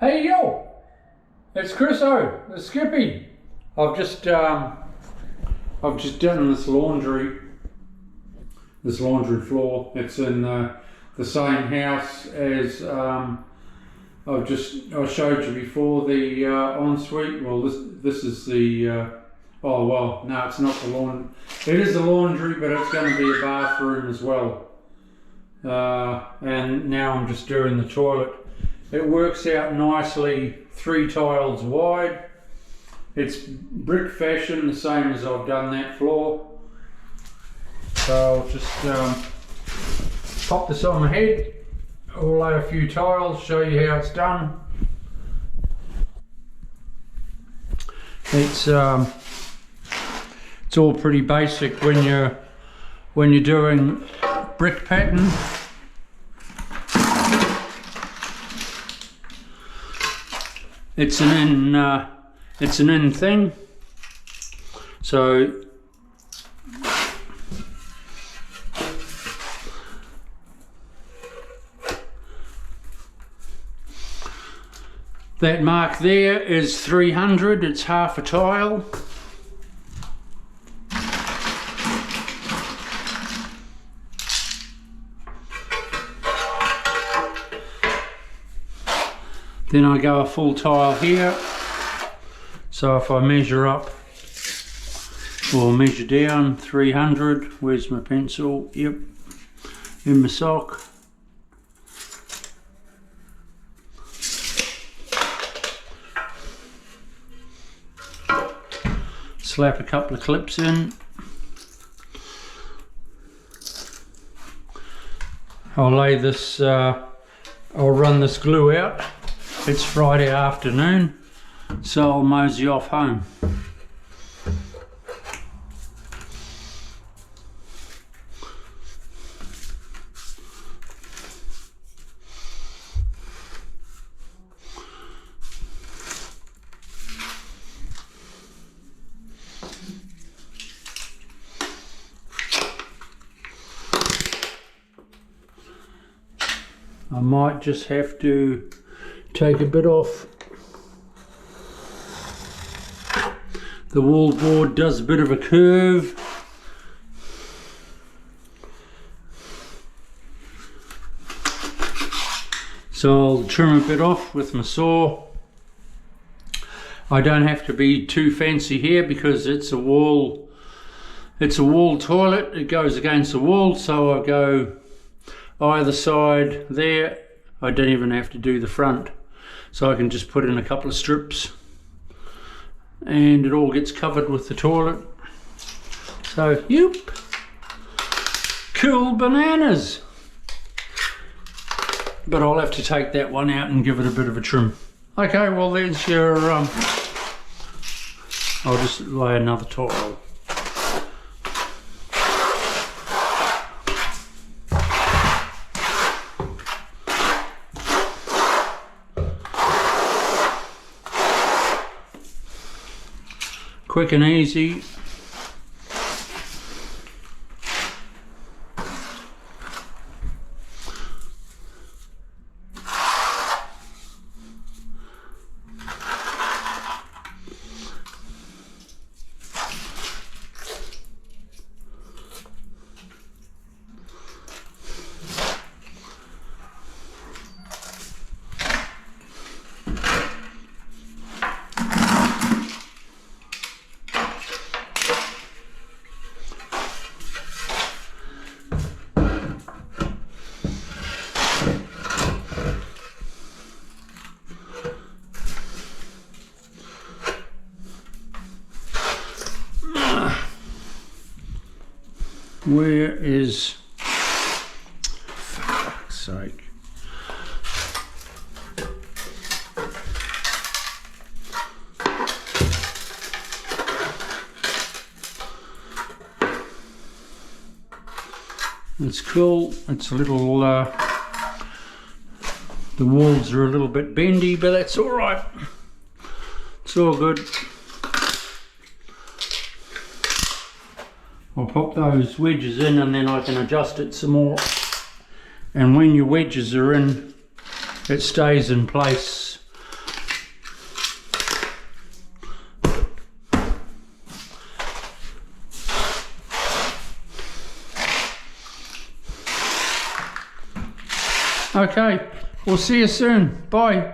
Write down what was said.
Hey yo, it's Chriso, the Skippy. I've just done this laundry floor. It's in the same house as I showed you before, the ensuite. Well, this is the oh well, no, it's not the laundry. It is the laundry, but it's going to be a bathroom as well. And now I'm just doing the toilet. It works out nicely, 3 tiles wide. It's brick fashion, the same as I've done that floor. So I'll just pop this on my head. I'll lay a few tiles, show you how it's done. It's all pretty basic when you're doing brick pattern. It's an in thing. So that mark there is 300, it's half a tile. Then I go a full tile here. So if I measure up or measure down, 300, where's my pencil? Yep, in my sock. Slap a couple of clips in. I'll lay this, I'll run this glue out. It's Friday afternoon, so I'll mosey off home. I might just have to take a bit off. The wall board does a bit of a curve. So I'll trim a bit off with my saw. I don't have to be too fancy here because it's a wall toilet. It goes against the wall, so I go either side there. I don't even have to do the front. So I can just put in a couple of strips and it all gets covered with the toilet. So, yep, cool bananas. But I'll have to take that one out and give it a bit of a trim. Okay, well there's your, I'll just lay another tile. Quick and easy. Where is, for fuck's sake. It's cool. It's a little, the walls are a little bit bendy, but that's all right. It's all good. I'll pop those wedges in and then I can adjust it some more. And when your wedges are in, it stays in place Okay, we'll see you soon. Bye.